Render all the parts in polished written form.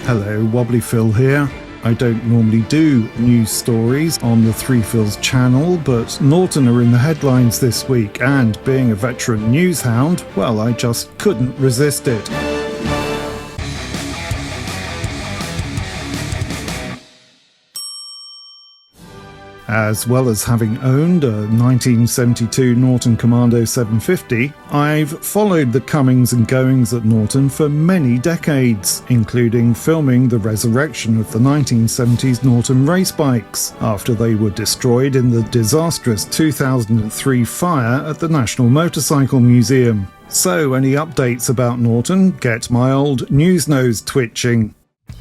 Hello, Wobbly Phil here. I don't normally do news stories on the Three Phils channel, but Norton are in the headlines this week, and being a veteran news hound, well, I just couldn't resist it. As well as having owned a 1972 Norton Commando 750, I've followed the comings and goings at Norton for many decades, including filming the resurrection of the 1970s Norton race bikes, after they were destroyed in the disastrous 2003 fire at the National Motorcycle Museum. So any updates about Norton get my old news nose twitching.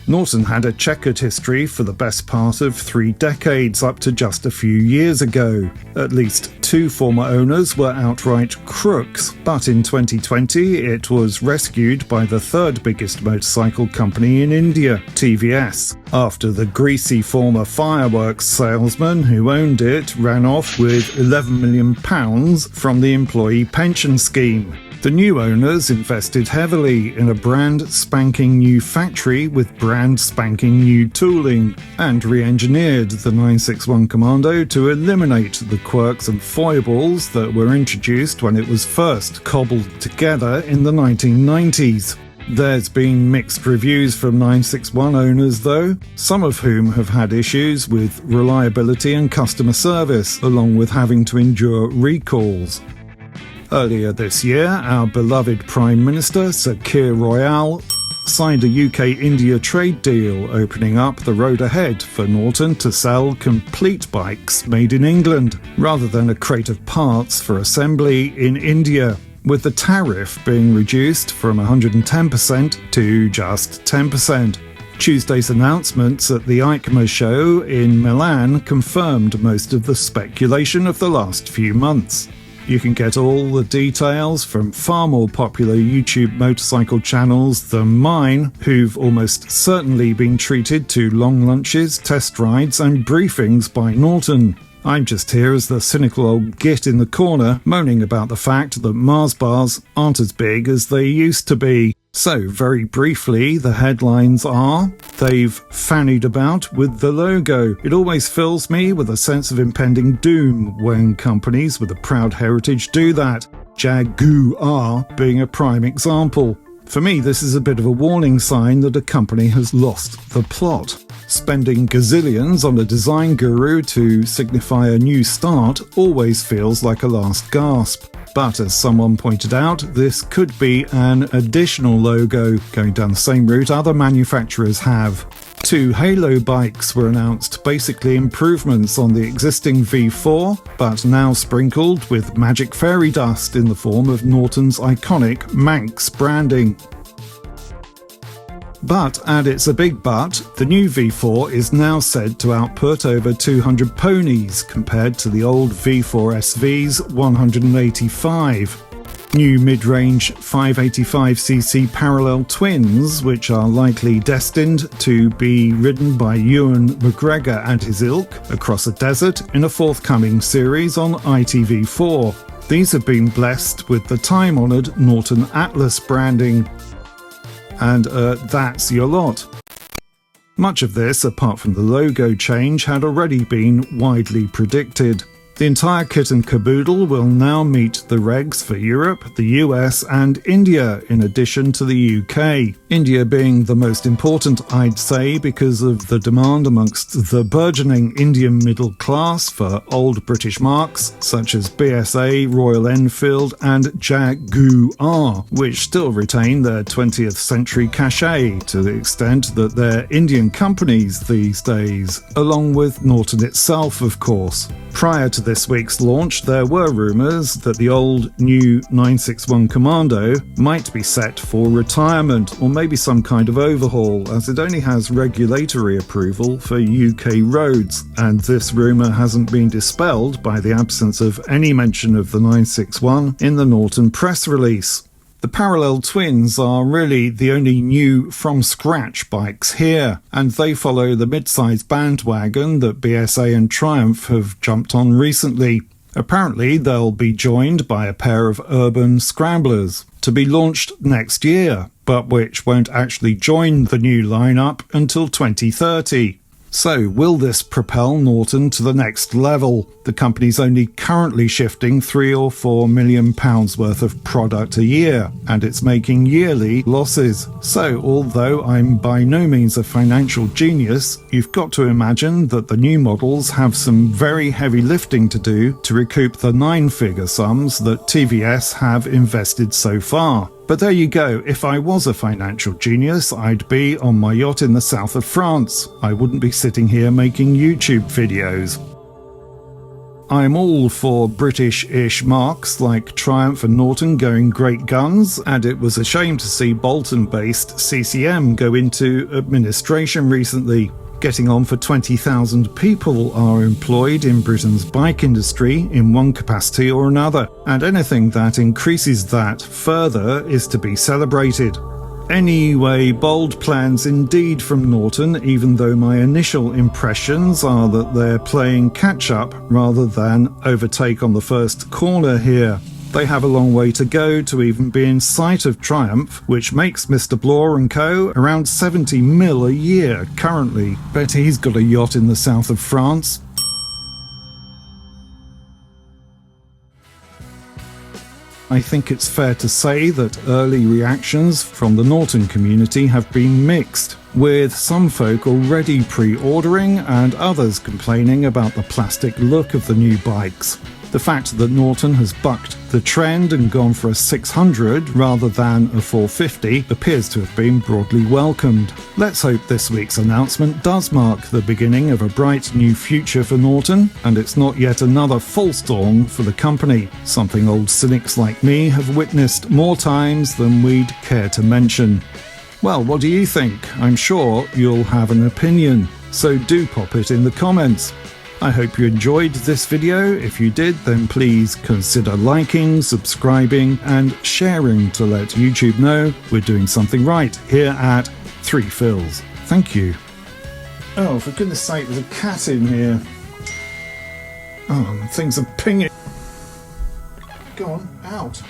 Norton had a checkered history for the best part of 3 decades up to just a few years ago. At least 2 former owners were outright crooks, but in 2020 it was rescued by the 3rd biggest motorcycle company in India, TVS, after the greasy former fireworks salesman who owned it ran off with £11 million from the employee pension scheme. The new owners invested heavily in a brand spanking new factory with brand spanking new tooling, and re-engineered the 961 Commando to eliminate the quirks and foibles that were introduced when it was first cobbled together in the 1990s. There's been mixed reviews from 961 owners though, some of whom have had issues with reliability and customer service, along with having to endure recalls. Earlier this year, our beloved Prime Minister, Sir Keir Royal, signed a UK-India trade deal opening up the road ahead for Norton to sell complete bikes made in England, rather than a crate of parts for assembly in India, with the tariff being reduced from 110% to just 10%. Tuesday's announcements at the EICMA show in Milan confirmed most of the speculation of the last few months. You can get all the details from far more popular YouTube motorcycle channels than mine, who've almost certainly been treated to long lunches, test rides and briefings by Norton. I'm just here as the cynical old git in the corner, moaning about the fact that Mars bars aren't as big as they used to be. So, very briefly, the headlines are: they've fannied about with the logo. It always fills me with a sense of impending doom when companies with a proud heritage do that, Jaguar being a prime example. For me, this is a bit of a warning sign that a company has lost the plot. Spending gazillions on a design guru to signify a new start always feels like a last gasp. But as someone pointed out, this could be an additional logo, going down the same route other manufacturers have. 2 Halo bikes were announced, basically improvements on the existing V4, but now sprinkled with magic fairy dust in the form of Norton's iconic Manx branding. But, and it's a big but, the new V4 is now said to output over 200 ponies compared to the old V4 SV's 185. New mid-range 585cc parallel twins, which are likely destined to be ridden by Ewan McGregor and his ilk across a desert in a forthcoming series on ITV4. These have been blessed with the time-honoured Norton Atlas branding. And that's your lot. Much of this, apart from the logo change, had already been widely predicted. The entire kit and caboodle will now meet the regs for Europe, the US and India, in addition to the UK. India being the most important, I'd say, because of the demand amongst the burgeoning Indian middle class for old British marques such as BSA, Royal Enfield and Jaguar, which still retain their 20th century cachet to the extent that they're Indian companies these days, along with Norton itself, of course. Prior to this week's launch, there were rumours that the old new 961 Commando might be set for retirement or maybe some kind of overhaul, as it only has regulatory approval for UK roads, and this rumour hasn't been dispelled by the absence of any mention of the 961 in the Norton press release. The parallel twins are really the only new from-scratch bikes here, and they follow the mid-size bandwagon that BSA and Triumph have jumped on recently. Apparently they'll be joined by a pair of urban scramblers. to be launched next year, but which won't actually join the new lineup until 2030. So, will this propel Norton to the next level? The company's only currently shifting £3 or £4 million worth of product a year, and it's making yearly losses. So, although I'm by no means a financial genius, you've got to imagine that the new models have some very heavy lifting to do to recoup the 9-figure sums that TVS have invested so far. But there you go, if I was a financial genius, I'd be on my yacht in the south of France. I wouldn't be sitting here making YouTube videos. I'm all for British-ish marques like Triumph and Norton going great guns, and it was a shame to see Bolton-based CCM go into administration recently. Getting on for 20,000 people are employed in Britain's bike industry in one capacity or another, and anything that increases that further is to be celebrated. Anyway, bold plans indeed from Norton, even though my initial impressions are that they're playing catch-up rather than overtake on the first corner here. They have a long way to go to even be in sight of Triumph, which makes Mr. Bloor & Co. around 70 mil a year currently. Bet he's got a yacht in the south of France. I think it's fair to say that early reactions from the Norton community have been mixed, with some folk already pre-ordering and others complaining about the plastic look of the new bikes. The fact that Norton has bucked the trend and gone for a 600 rather than a 450 appears to have been broadly welcomed. Let's hope this week's announcement does mark the beginning of a bright new future for Norton, and it's not yet another false dawn for the company, something old cynics like me have witnessed more times than we'd care to mention. Well, what do you think? I'm sure you'll have an opinion, so do pop it in the comments. I hope you enjoyed this video. If you did, then please consider liking, subscribing and sharing to let YouTube know we're doing something right here at 3 Phils. Thank you. Oh, for goodness sake, there's a cat in here. Oh, things are pinging. Go on, out.